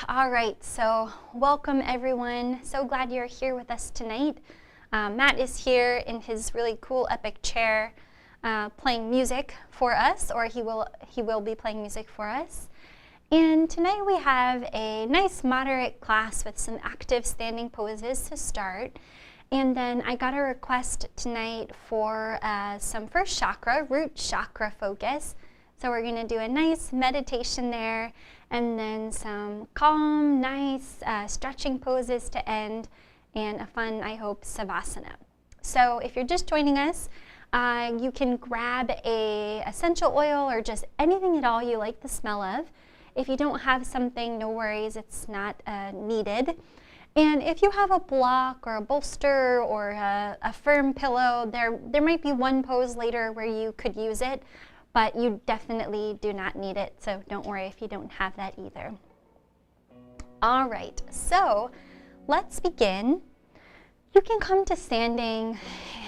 All right, so welcome everyone. So glad you're here with us tonight. Matt is here in his really cool epic chair playing music for us, or he will be playing music for us. And tonight we have a nice moderate class with some active standing poses to start. And then I got a request tonight for some first chakra, root chakra focus. So we're going to do a nice meditation there, and then some calm, nice stretching poses to end, and a fun, I hope, Savasana. So if you're just joining us, you can grab a essential oil or just anything at all you like the smell of. If you don't have something, no worries, it's not needed. And if you have a block or a bolster or a firm pillow, there might be one pose later where you could use it, but you definitely do not need it, so don't worry if you don't have that either. All right, so let's begin. You can come to standing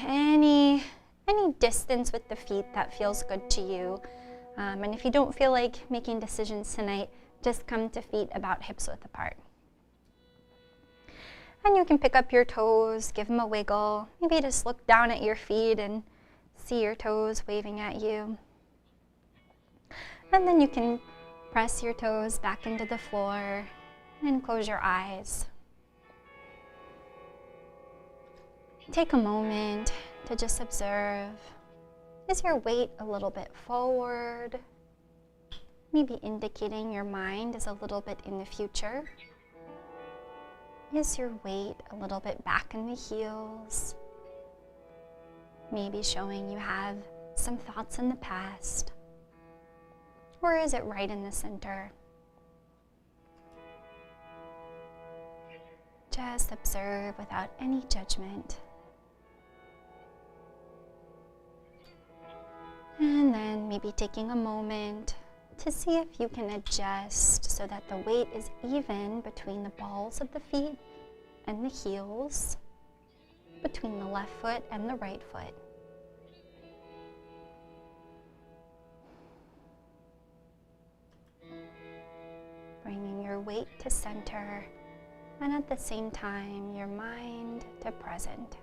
any distance with the feet that feels good to you. And if you don't feel like making decisions tonight, just come to feet about hips width apart. And you can pick up your toes, give them a wiggle. Maybe just look down at your feet and see your toes waving at you. And then you can press your toes back into the floor and close your eyes. Take a moment to just observe. Is your weight a little bit forward? Maybe indicating your mind is a little bit in the future. Is your weight a little bit back in the heels? Maybe showing you have some thoughts in the past. Or is it right in the center? Just observe without any judgment. And then maybe taking a moment to see if you can adjust so that the weight is even between the balls of the feet and the heels, between the left foot and the right foot. Bringing your weight to center, and at the same time, your mind to present.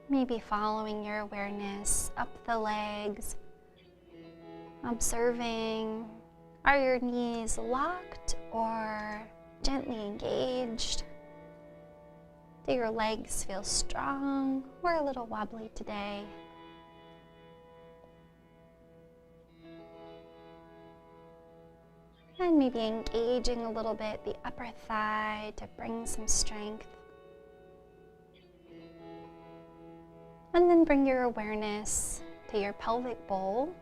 Maybe following your awareness up the legs, observing, are your knees locked or gently engaged? Do your legs feel strong or a little wobbly today? And maybe engaging a little bit the upper thigh to bring some strength. And then bring your awareness to your pelvic bowl.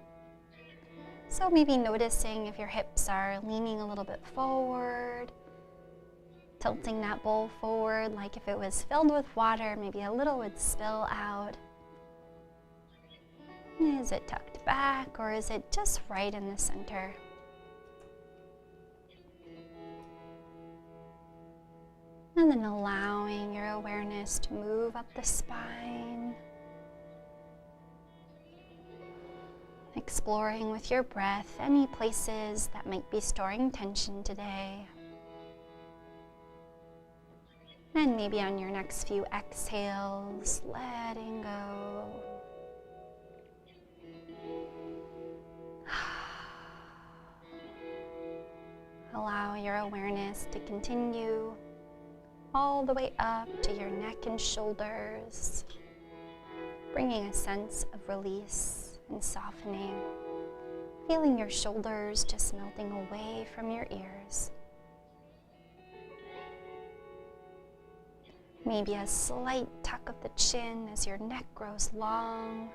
So maybe noticing if your hips are leaning a little bit forward, tilting that bowl forward like if it was filled with water, maybe a little would spill out. Is it tucked back or is it just right in the center? And then allowing your awareness to move up the spine. Exploring with your breath any places that might be storing tension today. And maybe on your next few exhales, letting go. Allow your awareness to continue all the way up to your neck and shoulders, bringing a sense of release and softening, feeling your shoulders just melting away from your ears. Maybe a slight tuck of the chin as your neck grows long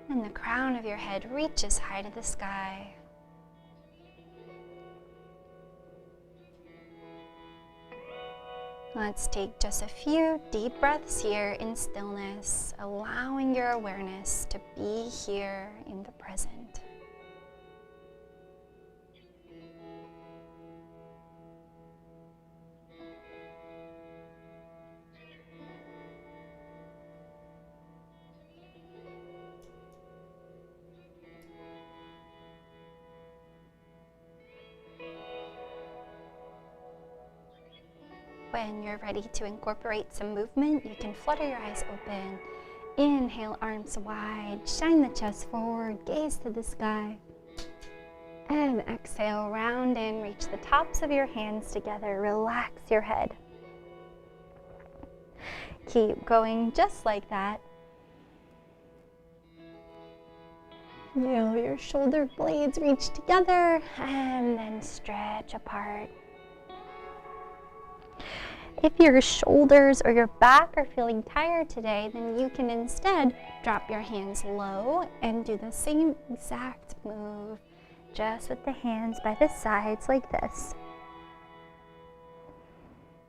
and the crown of your head reaches high to the sky. Let's take just a few deep breaths here in stillness, allowing your awareness to be here in the present. when you're ready to incorporate some movement, you can flutter your eyes open. Inhale, arms wide, shine the chest forward, gaze to the sky. And exhale, round in, reach the tops of your hands together, relax your head. Keep going just like that. Feel your shoulder blades reach together and then stretch apart. If your shoulders or your back are feeling tired today, then you can instead drop your hands low and do the same exact move, just with the hands by the sides like this.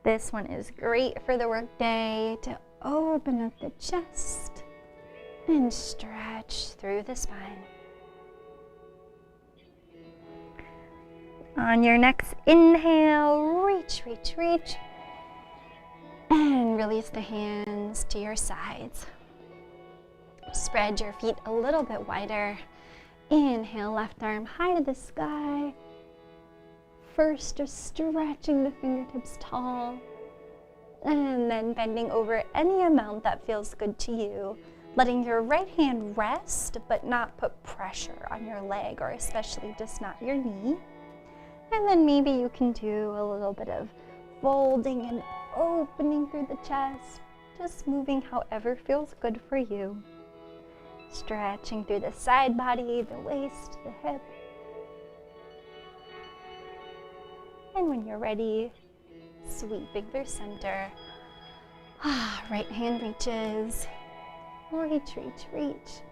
This one is great for the workday to open up the chest and stretch through the spine. On your next inhale, reach, reach, reach. And release the hands to your sides. Spread your feet a little bit wider. Inhale, left arm high to the sky. First, just stretching the fingertips tall. And then bending over any amount that feels good to you. Letting your right hand rest, but not put pressure on your leg, or especially just not your knee. And then maybe you can do a little bit of folding and opening through the chest, just moving however feels good for you. Stretching through the side body, the waist, the hip. And when you're ready, sweeping through center. Right hand reaches. Reach, reach, reach.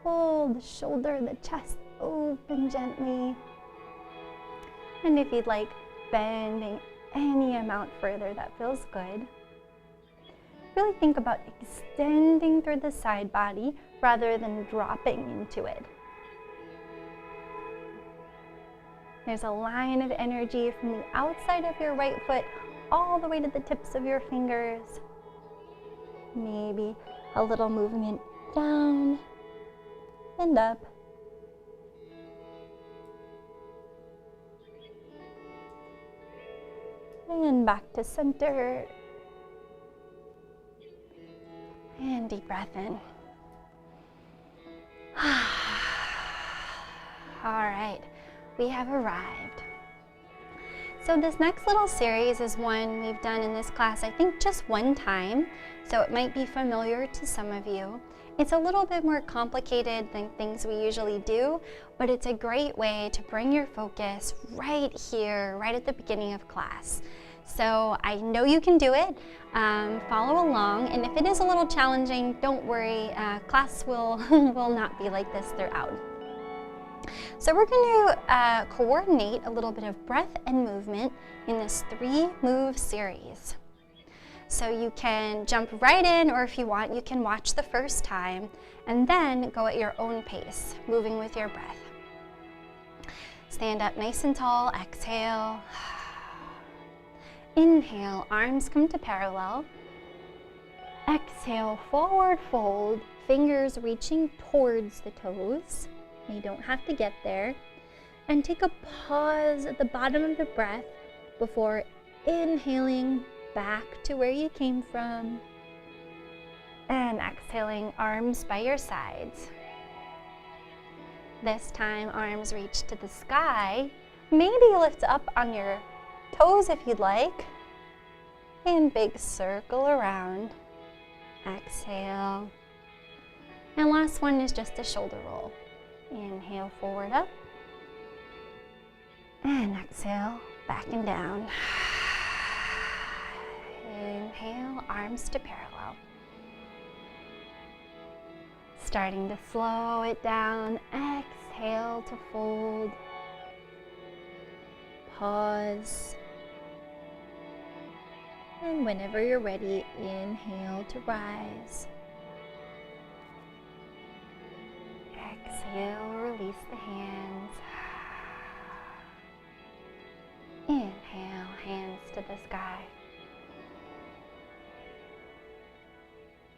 Pull the shoulder, the chest open gently. And if you'd like, bending any amount further that feels good. Really think about extending through the side body rather than dropping into it. There's a line of energy from the outside of your right foot all the way to the tips of your fingers. Maybe a little movement down and up. And back to center. And deep breath in. All right, we have arrived. So this next little series is one we've done in this class, I think just one time, so it might be familiar to some of you. It's a little bit more complicated than things we usually do, but it's a great way to bring your focus right here, right at the beginning of class. So I know you can do it. Follow along, and if it is a little challenging, don't worry, class will not be like this throughout. So we're going to coordinate a little bit of breath and movement in this 3-move series. So you can jump right in, or if you want, you can watch the first time and then go at your own pace, moving with your breath. Stand up nice and tall, exhale. Inhale, arms come to parallel. Exhale, forward fold, fingers reaching towards the toes. You don't have to get there. And take a pause at the bottom of the breath before inhaling back to where you came from. And exhaling, arms by your sides. This time, arms reach to the sky. Maybe lift up on your toes if you'd like. And big circle around. Exhale. And last one is just a shoulder roll. Inhale, forward up. And exhale, back and down. Inhale, arms to parallel. Starting to slow it down. Exhale to fold. Pause. And whenever you're ready, inhale to rise. Exhale, release the hands. Inhale, hands to the sky.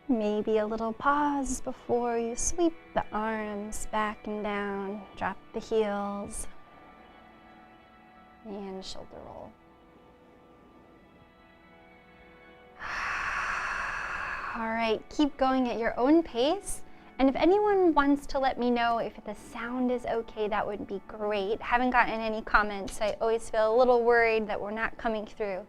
Maybe a little pause before you sweep the arms back and down. Drop the heels. And shoulder roll. All right, keep going at your own pace. And if anyone wants to let me know if the sound is okay, that would be great. Haven't gotten any comments, so I always feel a little worried that we're not coming through.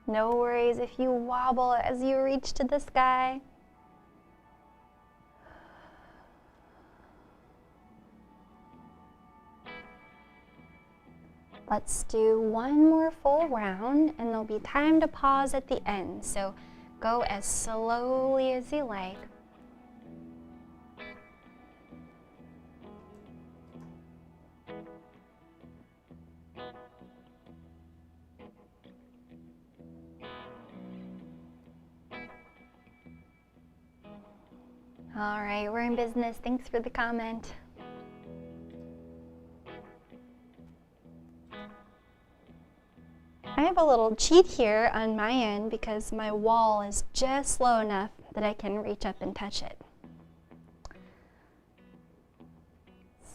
No worries if you wobble as you reach to the sky. Let's do one more full round, and there'll be time to pause at the end. So go as slowly as you like. All right, we're in business. Thanks for the comment. I have a little cheat here on my end because my wall is just low enough that I can reach up and touch it.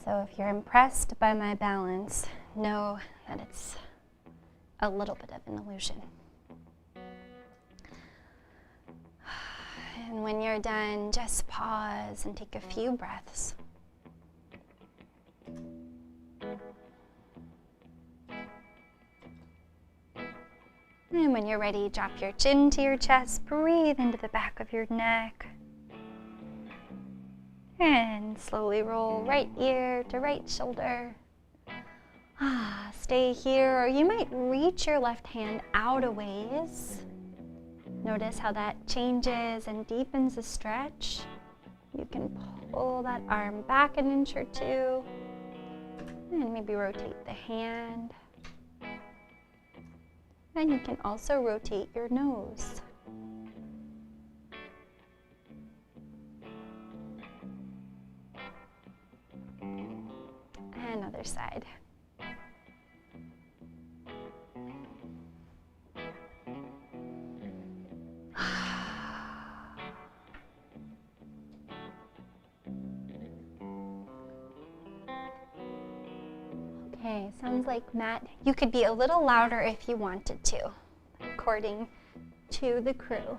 So if you're impressed by my balance, know that it's a little bit of an illusion. And when you're done, just pause and take a few breaths. And when you're ready, drop your chin to your chest, breathe into the back of your neck. And slowly roll right ear to right shoulder. Stay here, or you might reach your left hand out a ways. Notice how that changes and deepens the stretch. You can pull that arm back an inch or two, and maybe rotate the hand. And you can also rotate your nose. And other side. Okay, sounds like Matt, you could be a little louder if you wanted to, according to the crew.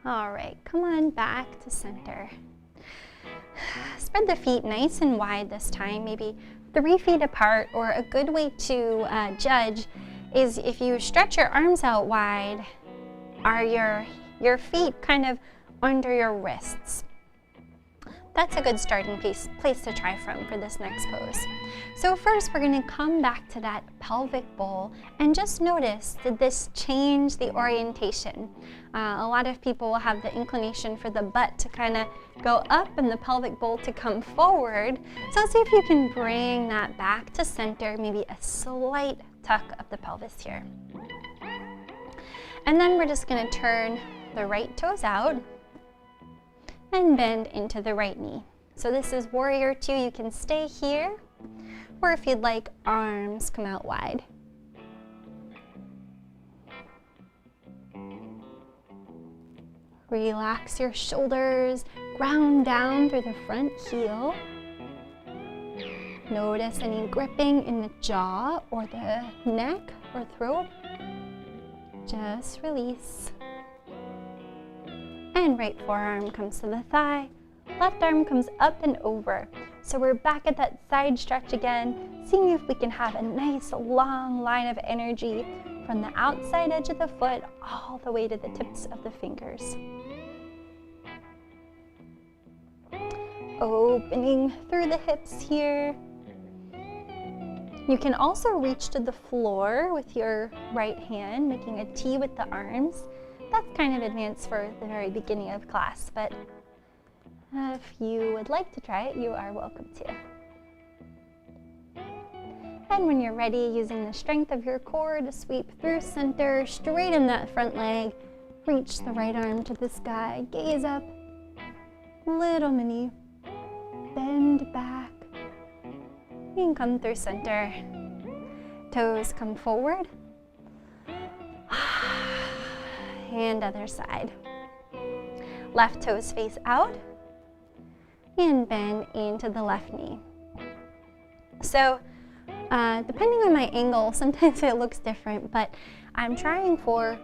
All right, come on back to center. Spread the feet nice and wide this time, maybe 3 feet apart, or a good way to judge is if you stretch your arms out wide, are your feet kind of under your wrists? That's a good starting place to try from for this next pose. So first, we're going to come back to that pelvic bowl and just notice, did this change the orientation? A lot of people will have the inclination for the butt to kind of go up and the pelvic bowl to come forward. So see if you can bring that back to center, maybe a slight tuck of the pelvis here. And then we're just going to turn the right toes out and bend into the right knee. So this is warrior 2. You can stay here, or if you'd like, arms come out wide. Relax your shoulders, ground down through the front heel. Notice any gripping in the jaw or the neck or throat. Just release. And right forearm comes to the thigh, left arm comes up and over. So we're back at that side stretch again, seeing if we can have a nice long line of energy from the outside edge of the foot all the way to the tips of the fingers. Opening through the hips here. You can also reach to the floor with your right hand, making a T with the arms. That's kind of advanced for the very beginning of class, but if you would like to try it, you are welcome to. And when you're ready, using the strength of your core to sweep through center, straighten that front leg, reach the right arm to the sky, gaze up, little mini bend back and come through center. Toes come forward. And other side. Left toes face out and bend into the left knee. So depending on my angle, sometimes it looks different, but I'm trying for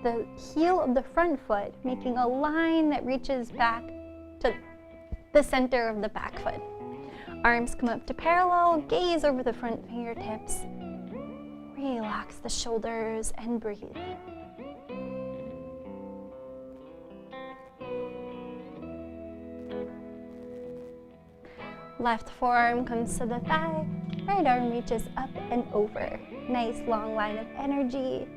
the heel of the front foot, making a line that reaches back to the center of the back foot. Arms come up to parallel, gaze over the front fingertips. Relax the shoulders and breathe. Left forearm comes to the thigh, right arm reaches up and over. Nice long line of energy.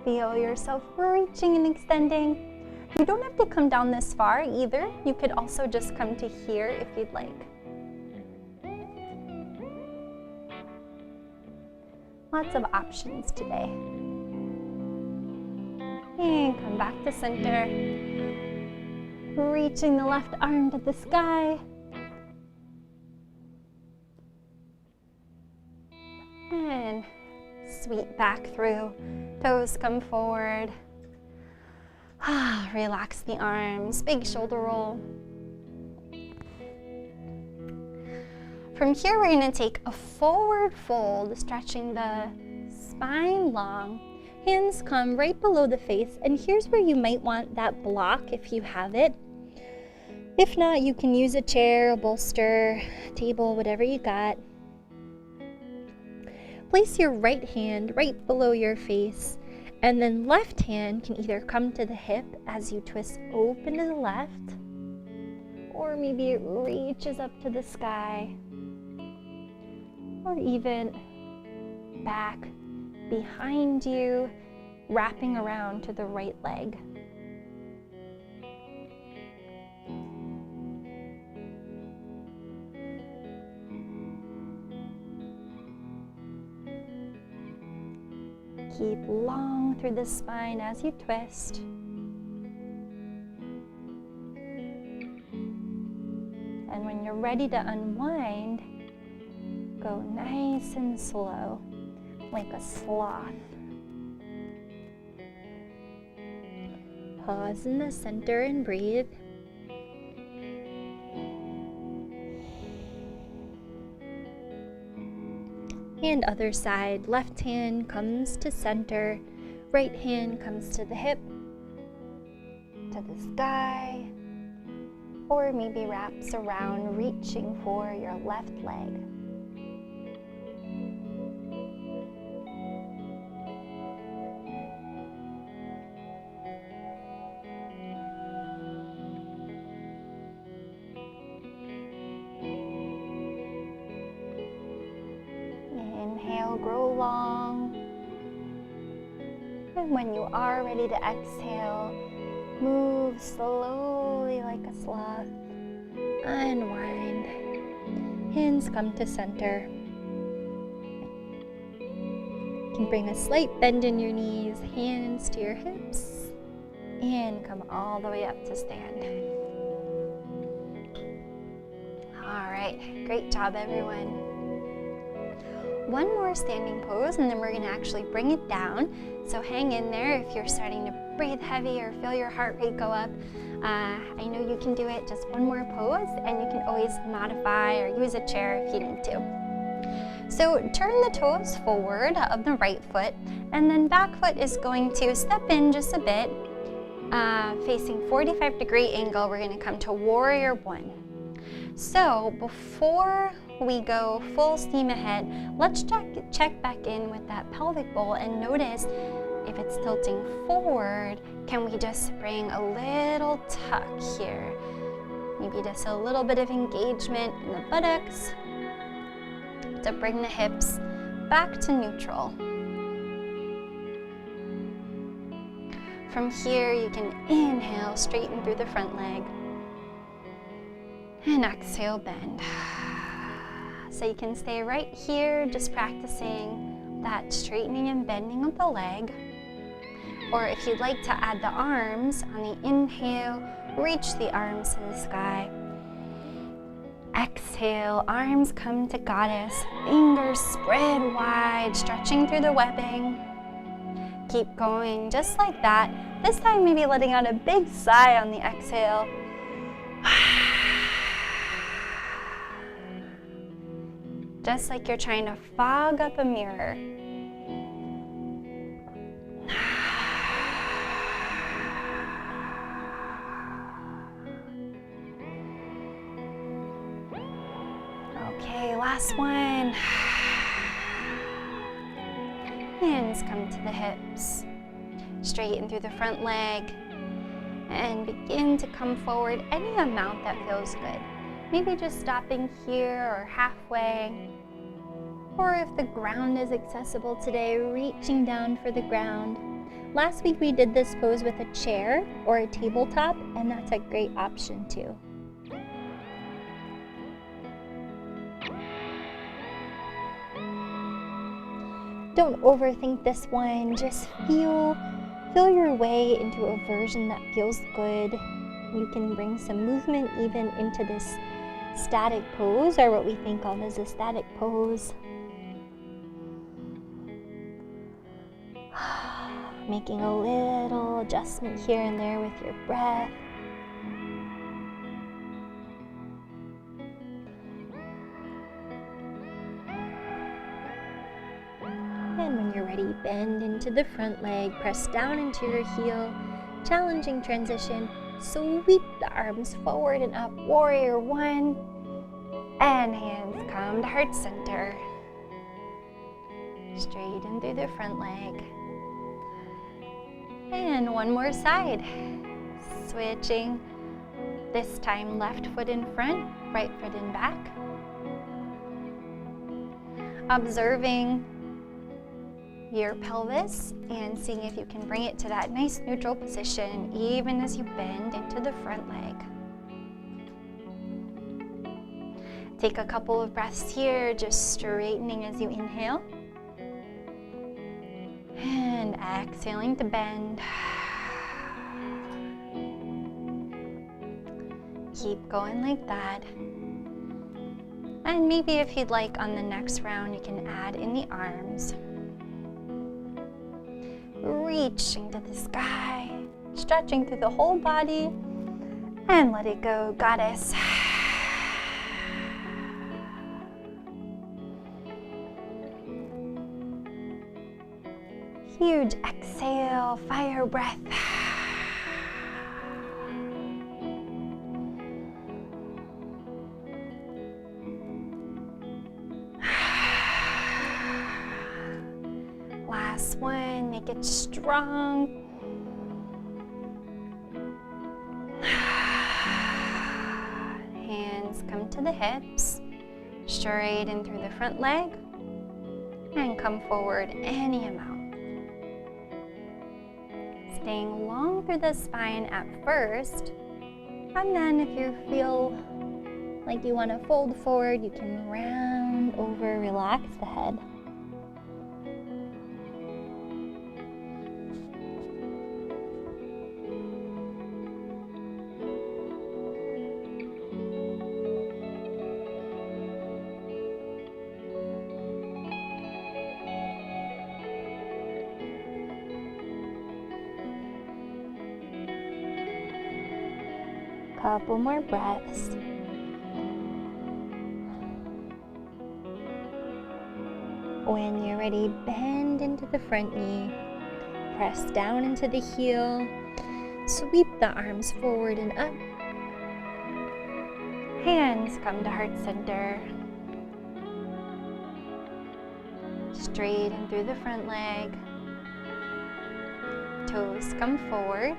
Feel yourself reaching and extending. You don't have to come down this far either. You could also just come to here if you'd like. Lots of options today. And come back to center. Reaching the left arm to the sky. And sweep back through. Toes come forward. Relax the arms, big shoulder roll. From here, we're going to take a forward fold, stretching the spine long. Hands come right below the face, and here's where you might want that block if you have it. If not, you can use a chair, a bolster, table, whatever you got. Place your right hand right below your face, and then left hand can either come to the hip as you twist open to the left, or maybe it reaches up to the sky, or even back behind you, wrapping around to the right leg. Keep long through the spine as you twist. And when you're ready to unwind, go nice and slow, like a sloth. Pause in the center and breathe. And other side, left hand comes to center, right hand comes to the hip, to the sky, or maybe wraps around, reaching for your left leg. Grow long, and when you are ready to exhale, move slowly like a sloth. Unwind. Hands come to center. You can bring a slight bend in your knees, hands to your hips, and come all the way up to stand. All right, great job, everyone. One more standing pose, and then we're going to actually bring it down. So hang in there if you're starting to breathe heavy or feel your heart rate go up. I know you can do it. Just one more pose, and you can always modify or use a chair if you need to. So turn the toes forward of the right foot, and then back foot is going to step in just a bit, facing 45-degree angle. We're going to come to Warrior One. So before we go full steam ahead, let's check back in with that pelvic bowl and notice if it's tilting forward, can we just bring a little tuck here? Maybe just a little bit of engagement in the buttocks to bring the hips back to neutral. From here, you can inhale, straighten through the front leg, and exhale, bend. So you can stay right here, just practicing that straightening and bending of the leg. Or if you'd like to add the arms, on the inhale, reach the arms to the sky. Exhale, arms come to goddess, fingers spread wide, stretching through the webbing. Keep going just like that. This time maybe letting out a big sigh on the exhale. Just like you're trying to fog up a mirror. Okay, last one. Hands come to the hips. Straighten through the front leg. And begin to come forward any amount that feels good. Maybe just stopping here or halfway. Or if the ground is accessible today, reaching down for the ground. Last week we did this pose with a chair or a tabletop, and that's a great option too. Don't overthink this one, just feel your way into a version that feels good. You can bring some movement even into this static pose, or what we think of as a static pose. Making a little adjustment here and there with your breath. And when you're ready, bend into the front leg, press down into your heel. Challenging transition. Sweep the arms forward and up. Warrior one. And hands come to heart center. Straighten through the front leg. And one more side. Switching. This time left foot in front, right foot in back. Observing your pelvis and seeing if you can bring it to that nice neutral position even as you bend into the front leg. Take a couple of breaths here, just straightening as you inhale. And exhaling to bend. Keep going like that. And maybe if you'd like on the next round, you can add in the arms. Reaching to the sky, stretching through the whole body, and let it go, goddess. Huge exhale, fire breath. Last one, make it strong. Hands come to the hips, straighten through the front leg, and come forward any amount. Staying long through the spine at first, and then if you feel like you want to fold forward, you can round over, relax the head. Couple more breaths. When you're ready, bend into the front knee. Press down into the heel. Sweep the arms forward and up. Hands come to heart center. Straighten through the front leg. Toes come forward.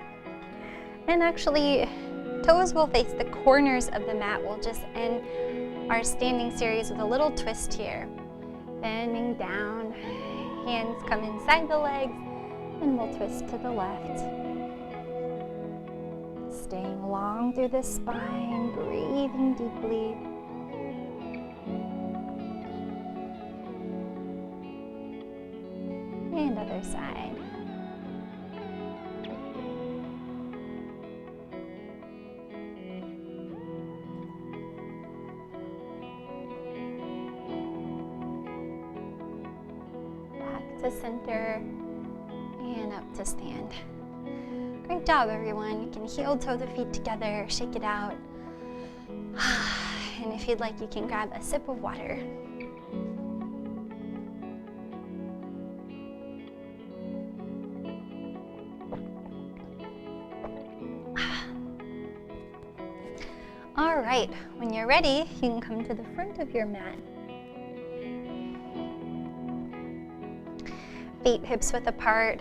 And actually, toes will face the corners of the mat. We'll just end our standing series with a little twist here. Bending down, hands come inside the legs, and we'll twist to the left. Staying long through the spine, breathing deeply. And other side. to center, and up to stand. Great job, everyone. You can heel toe the feet together, shake it out. And if you'd like, you can grab a sip of water. All right, when you're ready, you can come to the front of your mat. Feet hips width apart.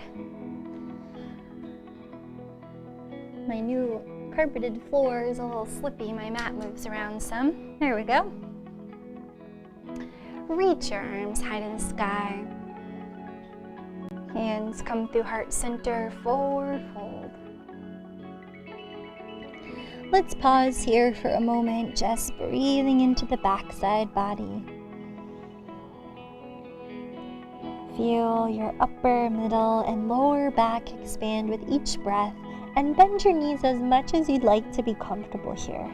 My new carpeted floor is a little slippy. My mat moves around some. There we go. Reach your arms high to the sky. Hands come through heart center, forward fold. Let's pause here for a moment, just breathing into the backside body. Feel your upper, middle, and lower back expand with each breath, and bend your knees as much as you'd like to be comfortable here.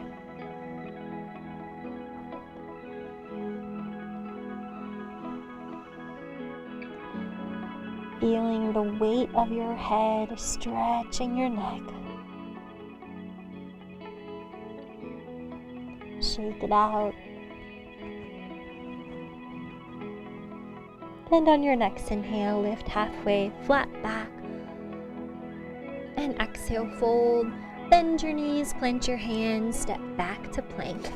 Feeling the weight of your head stretching your neck. Shake it out. And on your next inhale, lift halfway, flat back. And exhale, fold. Bend your knees, plant your hands, step back to plank.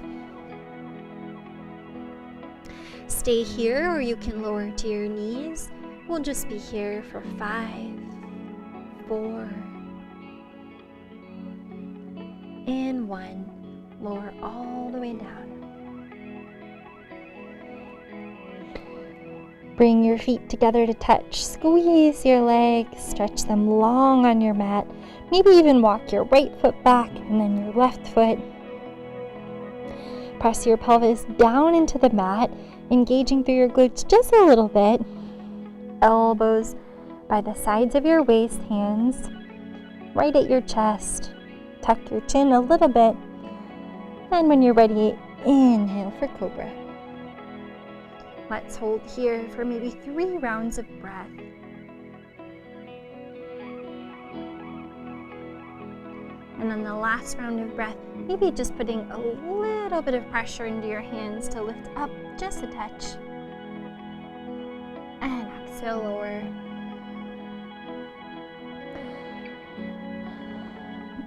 Stay here, or you can lower to your knees. We'll just be here for 5, 4, and 1. Lower all the way down. Bring your feet together to touch. Squeeze your legs, stretch them long on your mat. Maybe even walk your right foot back and then your left foot. Press your pelvis down into the mat, engaging through your glutes just a little bit. Elbows by the sides of your waist, hands right at your chest. Tuck your chin a little bit. And when you're ready, inhale for Cobra. Let's hold here for maybe 3 rounds of breath. And then the last round of breath, maybe just putting a little bit of pressure into your hands to lift up just a touch. And exhale, lower.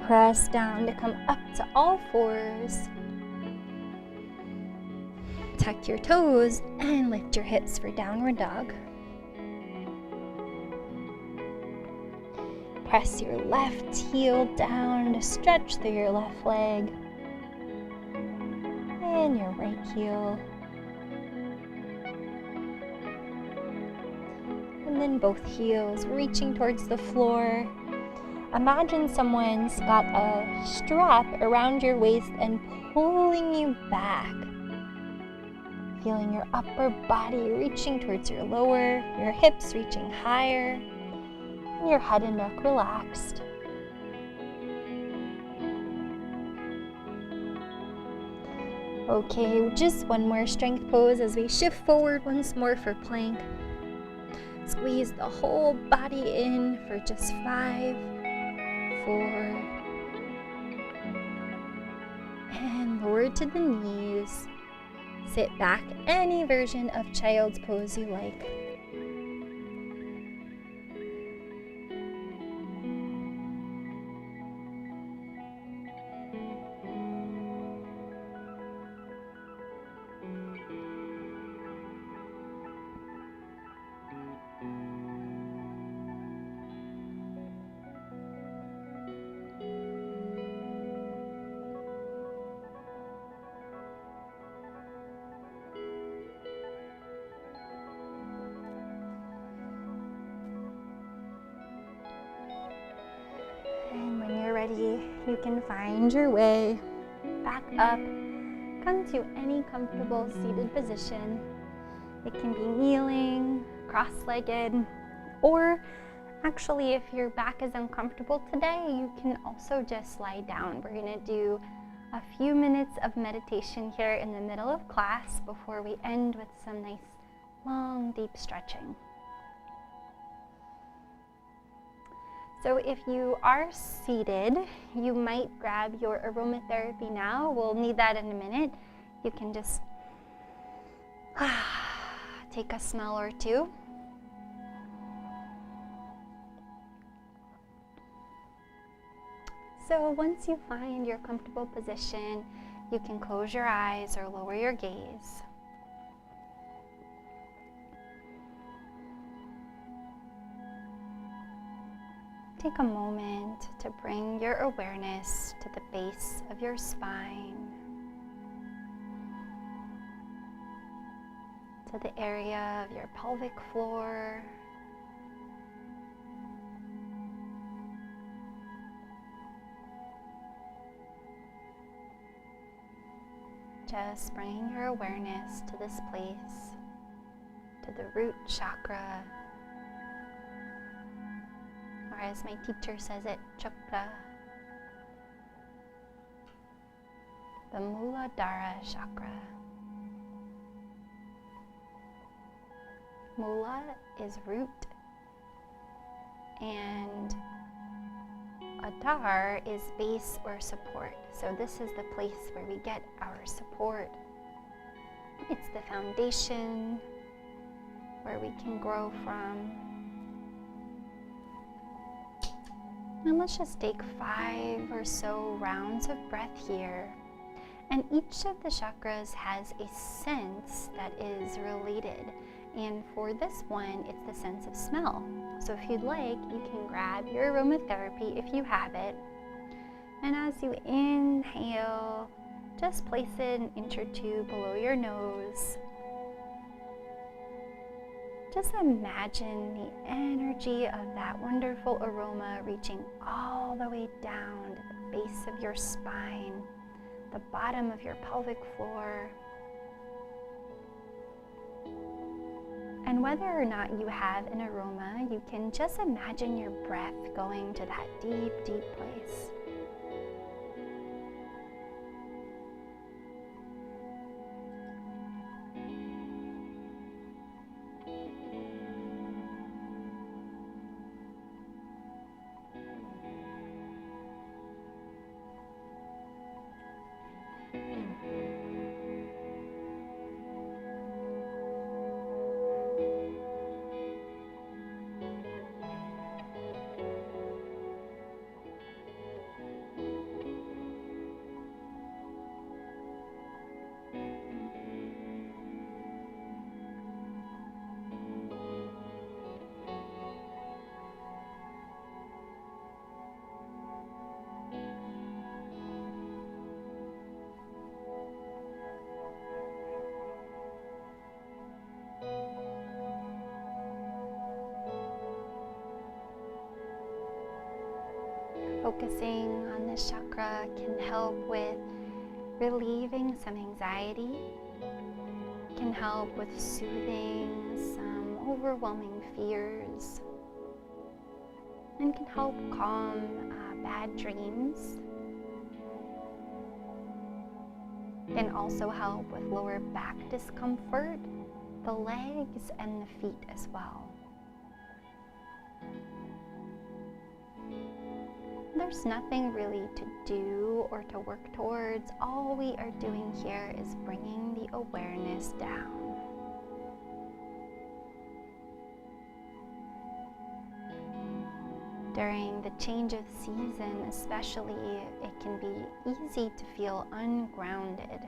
Press down to come up to all fours. Tuck your toes and lift your hips for downward dog. Press your left heel down to stretch through your left leg. And your right heel. And then both heels reaching towards the floor. Imagine someone's got a strap around your waist and pulling you back. Feeling your upper body reaching towards your lower, your hips reaching higher, and your head and neck relaxed. Okay, just one more strength pose as we shift forward once more for plank. Squeeze the whole body in for just 5, 4, and lower to the knees. Sit back, any version of child's pose you like. You can find your way back up. Come to any comfortable seated position. It can be kneeling, cross-legged, or actually if your back is uncomfortable today, you can also just lie down. We're going to do a few minutes of meditation here in the middle of class before we end with some nice long deep stretching. So if you are seated, you might grab your aromatherapy now. We'll need that in a minute. You can just take a smell or two. So once you find your comfortable position, you can close your eyes or lower your gaze. Take a moment to bring your awareness to the base of your spine, to the area of your pelvic floor, just bringing your awareness to this place, to the root chakra, or as my teacher says it, Chakra, the Muladhara chakra. Mula is root, and Adhar is base or support. So this is the place where we get our support. It's the foundation where we can grow from. And let's just take 5 or so rounds of breath here. And each of the chakras has a sense that is related. And for this one, it's the sense of smell. So if you'd like, you can grab your aromatherapy if you have it. And as you inhale, just place it an inch or two below your nose. Just imagine the energy of that wonderful aroma reaching all the way down to the base of your spine, the bottom of your pelvic floor. And whether or not you have an aroma, you can just imagine your breath going to that deep, deep place. Focusing on this chakra can help with relieving some anxiety, can help with soothing some overwhelming fears, and can help calm bad dreams. Can also help with lower back discomfort, the legs and the feet as well. There's nothing really to do or to work towards. All we are doing here is bringing the awareness down. During the change of season especially, it can be easy to feel ungrounded.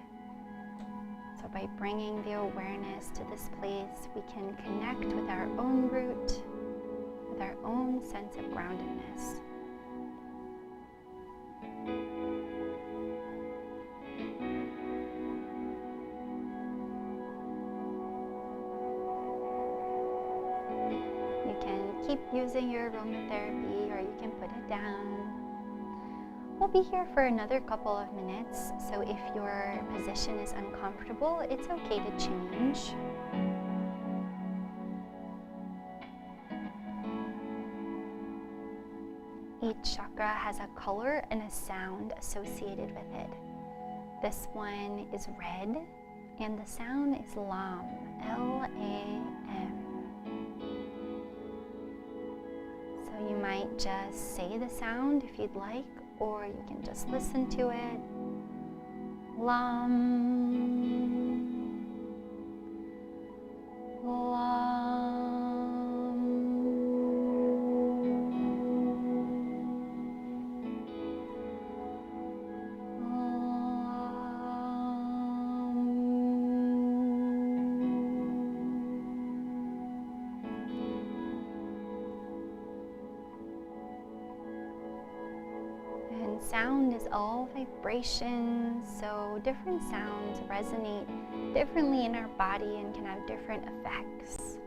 So by bringing the awareness to this place, we can connect with our own root, with our own sense of groundedness. Keep using your aromatherapy, or you can put it down. We'll be here for another couple of minutes, so if your position is uncomfortable, it's okay to change. Each chakra has a color and a sound associated with it. This one is red, and the sound is Lam, L-A-M. You might might just say the sound if you'd like, or you can just listen to it. Lam, lam, And sound is all vibration, so different sounds resonate differently in our body and can have different effects.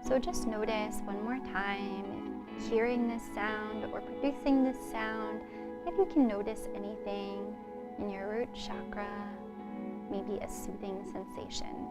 So just notice one more time, if hearing this sound or producing this sound, if you can notice anything in your root chakra, maybe a soothing sensation.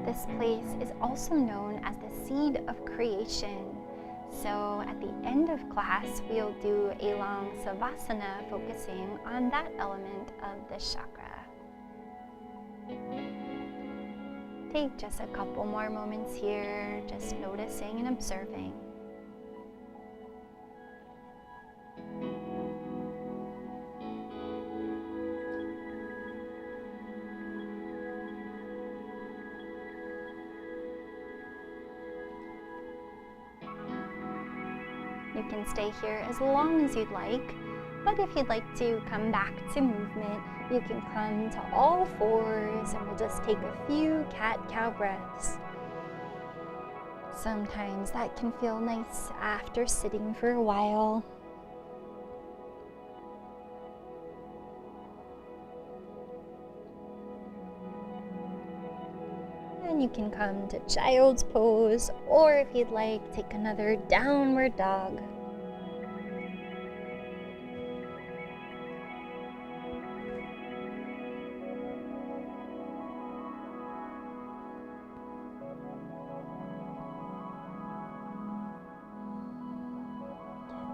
This place is also known as the seed of creation. So at the end of class, we'll do a long Savasana focusing on that element of the chakra. Take just a couple more moments here, just noticing and observing. You can stay here as long as you'd like, but if you'd like to come back to movement, you can come to all fours and we'll just take a few cat-cow breaths. Sometimes that can feel nice after sitting for a while. And you can come to child's pose, or if you'd like, take another downward dog.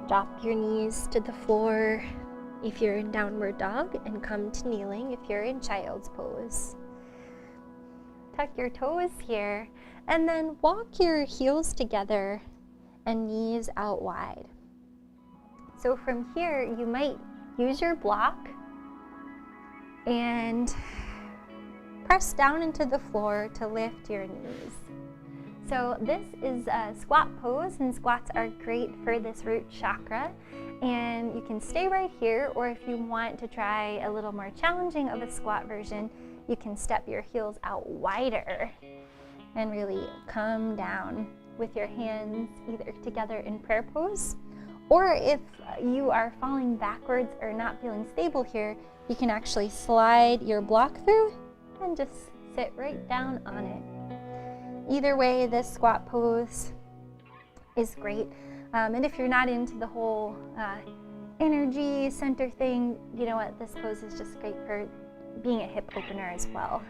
Drop your knees to the floor if you're in downward dog, and come to kneeling if you're in child's pose. Tuck your toes here, and then walk your heels together and knees out wide. So from here, you might use your block and press down into the floor to lift your knees. So this is a squat pose, and squats are great for this root chakra. And you can stay right here, or if you want to try a little more challenging of a squat version, you can step your heels out wider and really come down with your hands either together in prayer pose, or if you are falling backwards or not feeling stable here, you can actually slide your block through and just sit right down on it. Either way, this squat pose is great. And if you're not into the whole energy center thing, you know what, this pose is just great for being a hip opener as well.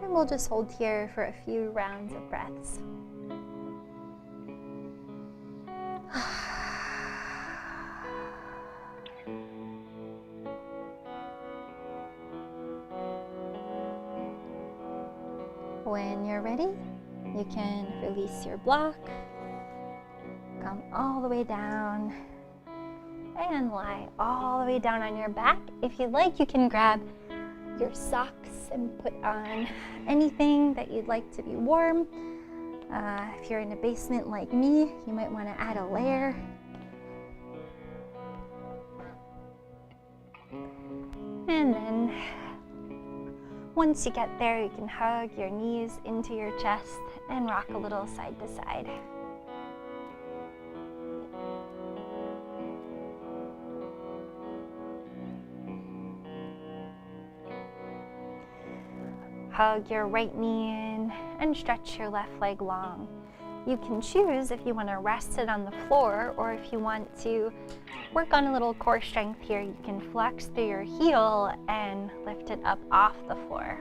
And we'll just hold here for a few rounds of breaths. When you're ready, you can release your block, come all the way down, and lie all the way down on your back. If you'd like, you can grab your socks and put on anything that you'd like to be warm. If you're in a basement like me, you might want to add a layer. And then once you get there, you can hug your knees into your chest and rock a little side to side. Hug your right knee in and stretch your left leg long. You can choose if you want to rest it on the floor, or if you want to work on a little core strength here, you can flex through your heel and lift it up off the floor.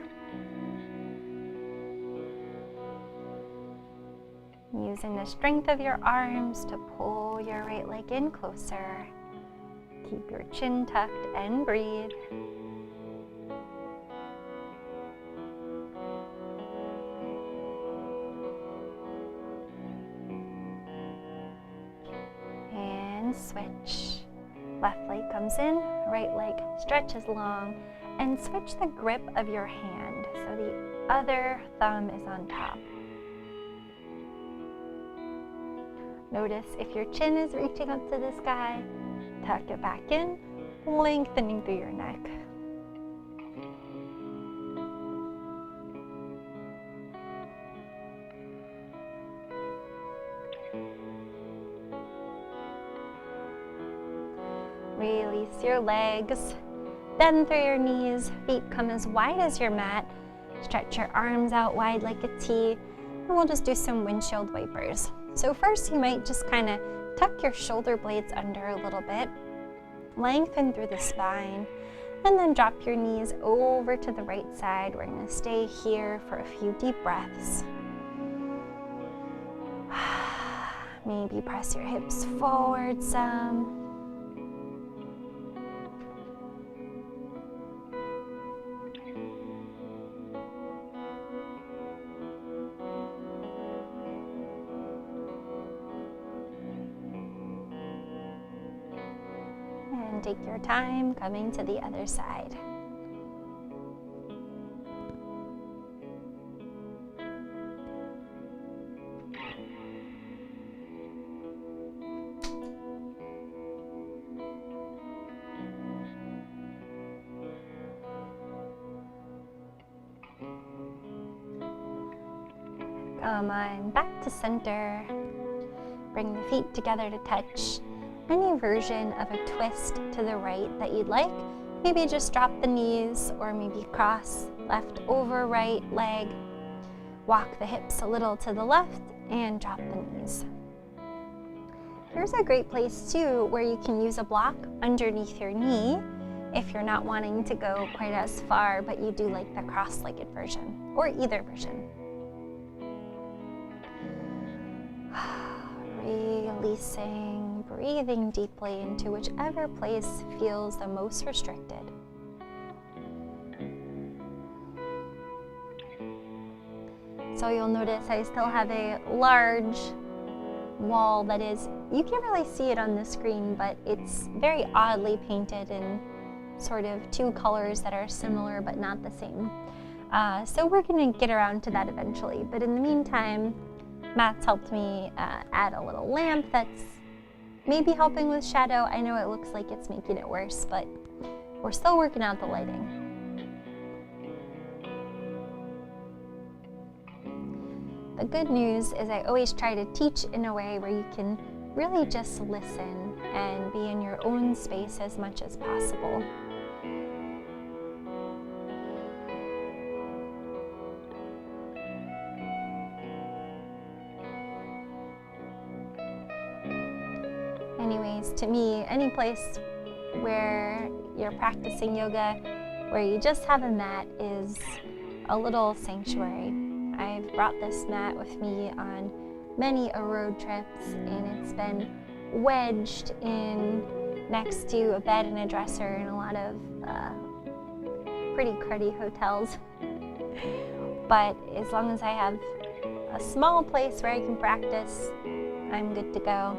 Using the strength of your arms to pull your right leg in closer. Keep your chin tucked and breathe. And switch. Left leg comes in, right leg stretches long, and switch the grip of your hand so the other thumb is on top. Notice if your chin is reaching up to the sky, tuck it back in, lengthening through your neck. Release your legs, bend through your knees, feet come as wide as your mat. Stretch your arms out wide like a T, and we'll just do some windshield wipers. So first you might just kind of tuck your shoulder blades under a little bit, lengthen through the spine, and then drop your knees over to the right side. We're going to stay here for a few deep breaths. Maybe press your hips forward some. And take your time coming to the other side. Come on, back to center. Bring the feet together to touch. Any version of a twist to the right that you'd like. Maybe just drop the knees, or maybe cross left over right leg. Walk the hips a little to the left and drop the knees. Here's a great place too where you can use a block underneath your knee if you're not wanting to go quite as far, but you do like the cross-legged version, or either version. Releasing, breathing deeply into whichever place feels the most restricted. So you'll notice I still have a large wall that is, you can't really see it on the screen, but it's very oddly painted in sort of two colors that are similar but not the same. So we're going to get around to that eventually, but in the meantime, Matt's helped me add a little lamp that's maybe helping with shadow. I know it looks like it's making it worse, but we're still working out the lighting. The good news is I always try to teach in a way where you can really just listen and be in your own space as much as possible. Anyways, to me, any place where you're practicing yoga, where you just have a mat, is a little sanctuary. I've brought this mat with me on many a road trips, and it's been wedged in next to a bed and a dresser in a lot of pretty cruddy hotels. But as long as I have a small place where I can practice, I'm good to go.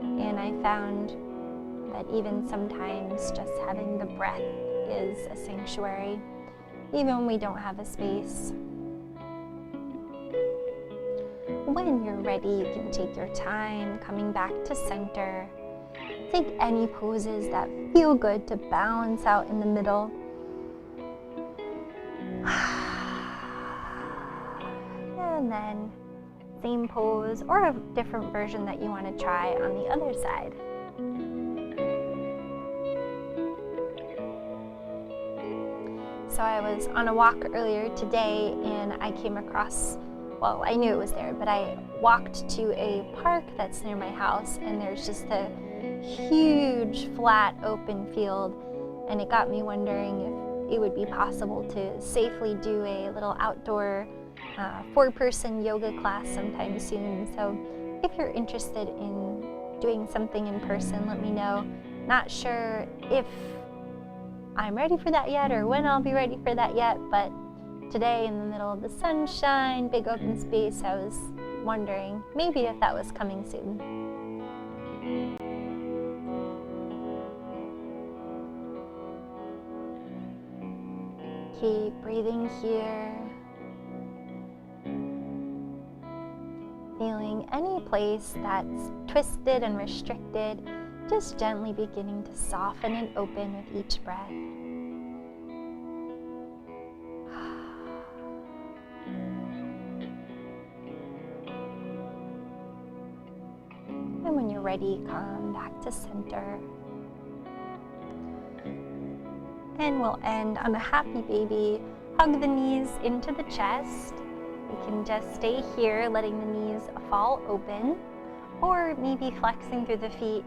And I found that even sometimes just having the breath is a sanctuary, even when we don't have a space. When you're ready, you can take your time coming back to center. Take any poses that feel good to balance out in the middle. And then same pose or a different version that you want to try on the other side. So I was on a walk earlier today and I came across, well, I knew it was there, but I walked to a park that's near my house, and there's just a huge flat open field, and it got me wondering if it would be possible to safely do a little outdoor 4-person yoga class sometime soon. So if you're interested in doing something in person, let me know. Not sure if I'm ready for that yet or when I'll be ready for that yet, but today in the middle of the sunshine, big open space, I was wondering maybe if that was coming soon. Keep breathing here. Feeling any place that's twisted and restricted, just gently beginning to soften and open with each breath. And when you're ready, come back to center. And we'll end on a happy baby. Hug the knees into the chest. You can just stay here, letting the knees fall open, or maybe flexing through the feet,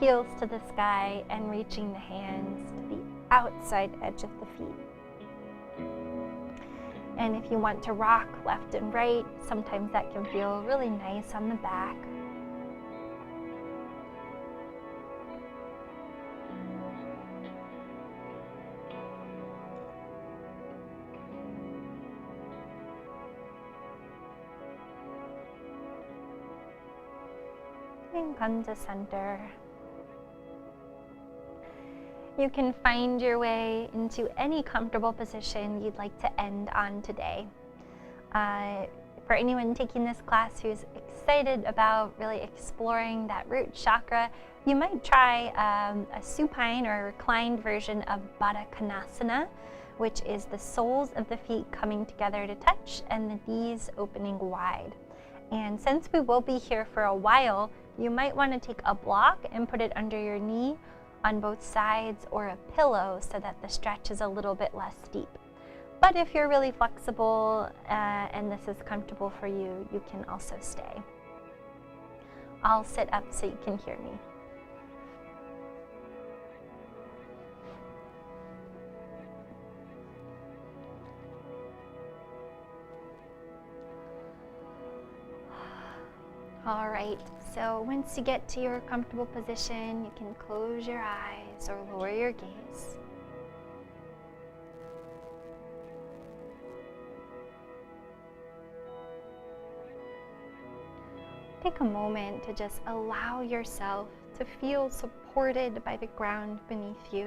heels to the sky, and reaching the hands to the outside edge of the feet. And if you want to rock left and right, sometimes that can feel really nice on the back. And come to center. You can find your way into any comfortable position you'd like to end on today. For anyone taking this class who's excited about really exploring that root chakra, you might try a supine or reclined version of Badakanasana, which is the soles of the feet coming together to touch and the knees opening wide. And since we will be here for a while, you might want to take a block and put it under your knee on both sides, or a pillow, so that the stretch is a little bit less steep. But if you're really flexible and this is comfortable for you, you can also stay. I'll sit up so you can hear me. All right, so once you get to your comfortable position, you can close your eyes or lower your gaze. Take a moment to just allow yourself to feel supported by the ground beneath you.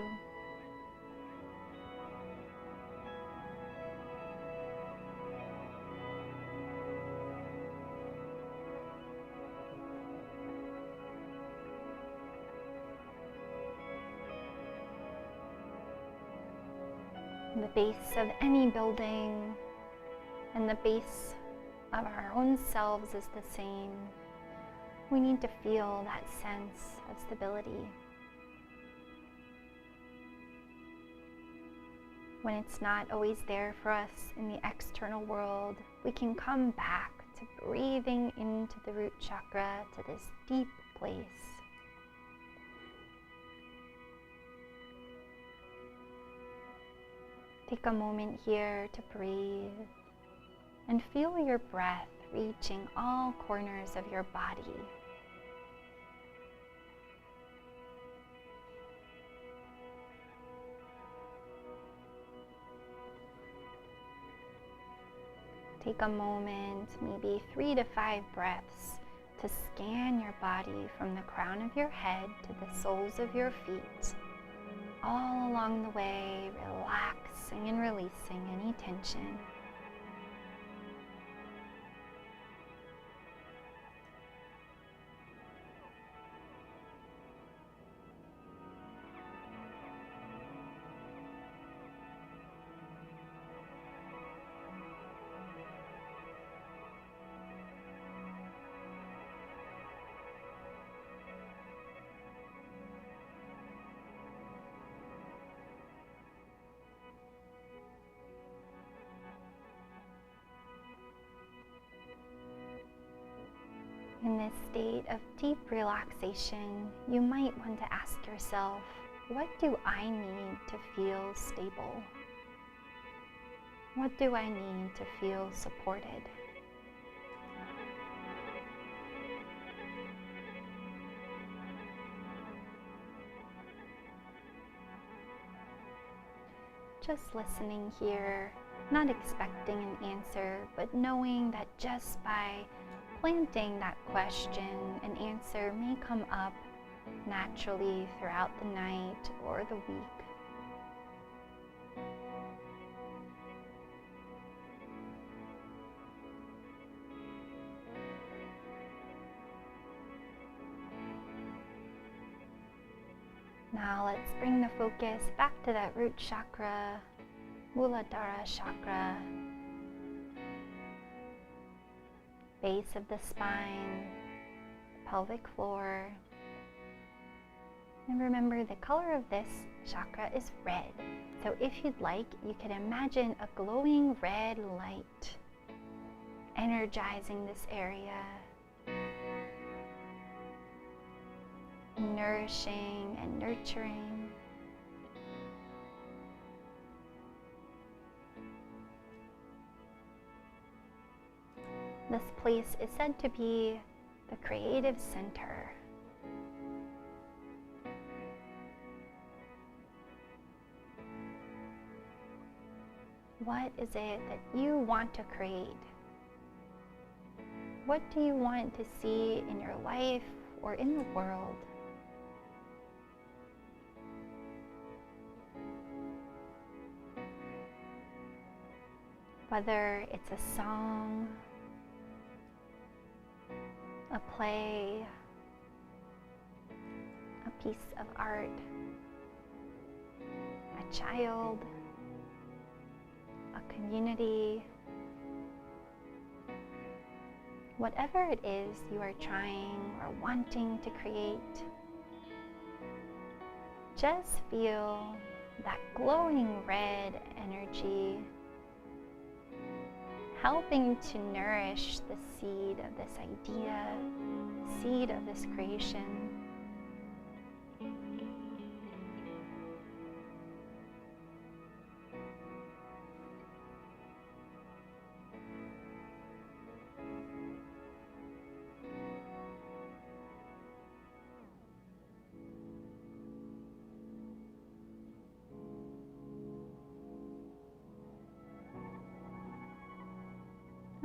The base of any building and the base of our own selves is the same. We need to feel that sense of stability. When it's not always there for us in the external world, we can come back to breathing into the root chakra, to this deep place. Take a moment here to breathe and feel your breath reaching all corners of your body. Take a moment, maybe 3 to 5 breaths, to scan your body from the crown of your head to the soles of your feet. All along the way, relaxing and releasing any tension. In this state of deep relaxation, you might want to ask yourself, what do I need to feel stable? What do I need to feel supported? Just listening here, not expecting an answer, but knowing that just by planting that question, an answer may come up naturally throughout the night or the week. Now let's bring the focus back to that root chakra, Muladhara chakra, base of the spine, pelvic floor. And remember, the color of this chakra is red. So if you'd like, you can imagine a glowing red light energizing this area, nourishing and nurturing. This place is said to be the creative center. What is it that you want to create? What do you want to see in your life or in the world? Whether it's a song, a play, a piece of art, a child, a community, whatever it is you are trying or wanting to create, just feel that glowing red energy helping to nourish the seed of this idea, the seed of this creation.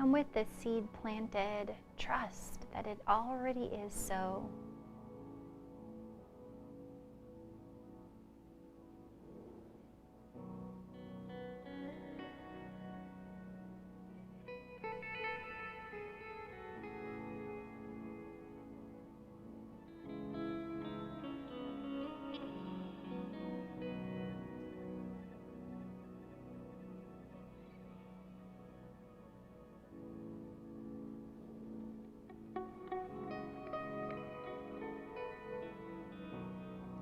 And with this seed planted, trust that it already is so.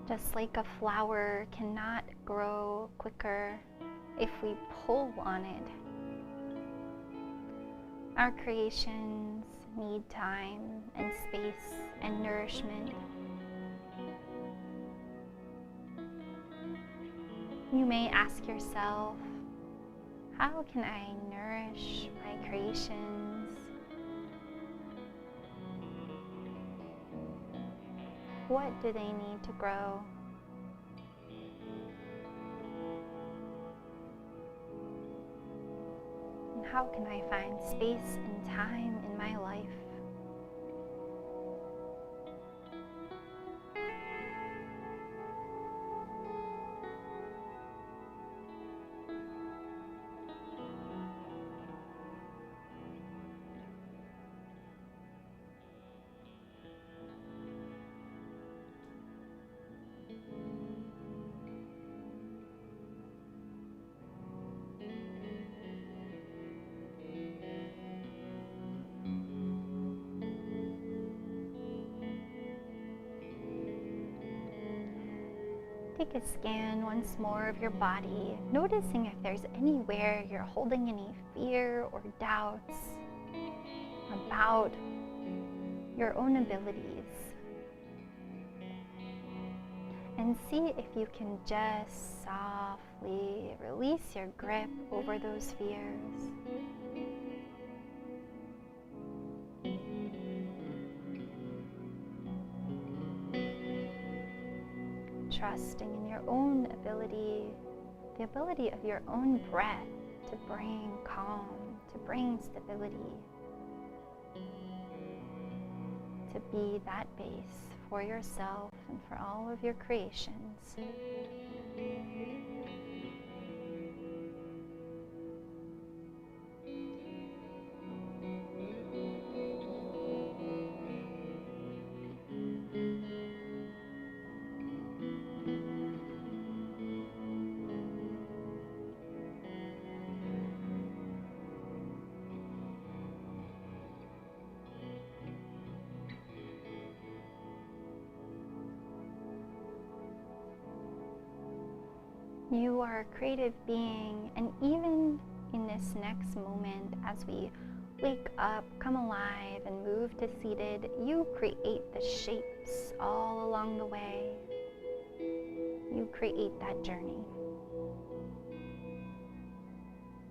Just like a flower cannot grow quicker if we pull on it, our creations need time and space and nourishment. You may ask yourself, how can I nourish my creations? What do they need to grow? And how can I find space and time in my life? Take a scan once more of your body, noticing if there's anywhere you're holding any fear or doubts about your own abilities. And see if you can just softly release your grip over those fears. Trusting in your own ability, the ability of your own breath to bring calm, to bring stability, to be that base for yourself and for all of your creations. You are a creative being, and even in this next moment, as we wake up, come alive, and move to seated, you create the shapes all along the way. You create that journey.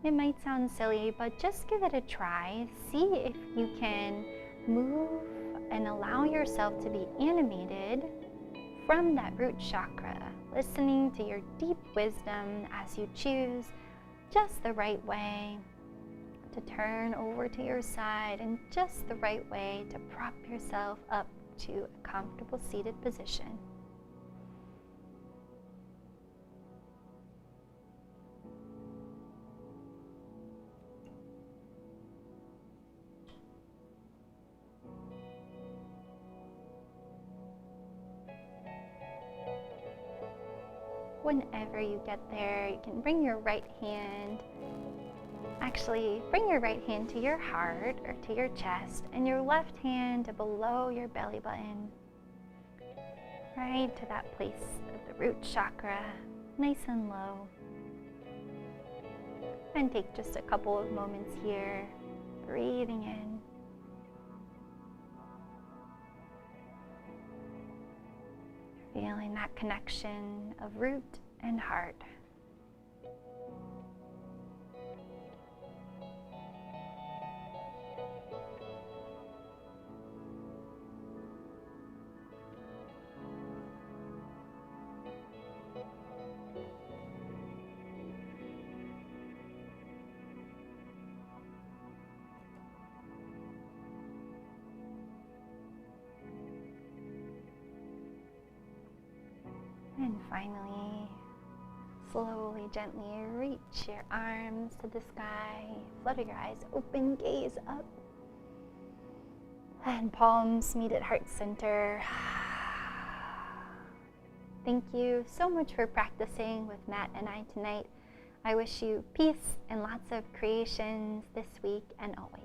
It might sound silly, but just give it a try. See if you can move and allow yourself to be animated from that root chakra, listening to your deep wisdom as you choose just the right way to turn over to your side and just the right way to prop yourself up to a comfortable seated position. Whenever you get there, you can bring your right hand, bring your right hand to your heart or to your chest, and your left hand to below your belly button, right to that place of the root chakra, nice and low. And take just a couple of moments here, breathing in. Feeling that connection of root and heart. And finally, slowly, gently reach your arms to the sky, flutter your eyes open, gaze up, and palms meet at heart center. Thank you so much for practicing with Matt and I tonight. I wish you peace and lots of creations this week and always.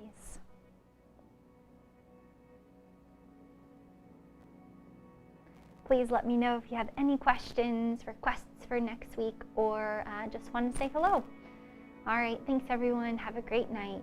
Please let me know if you have any questions, requests for next week, or just want to say hello. All right, thanks everyone. Have a great night.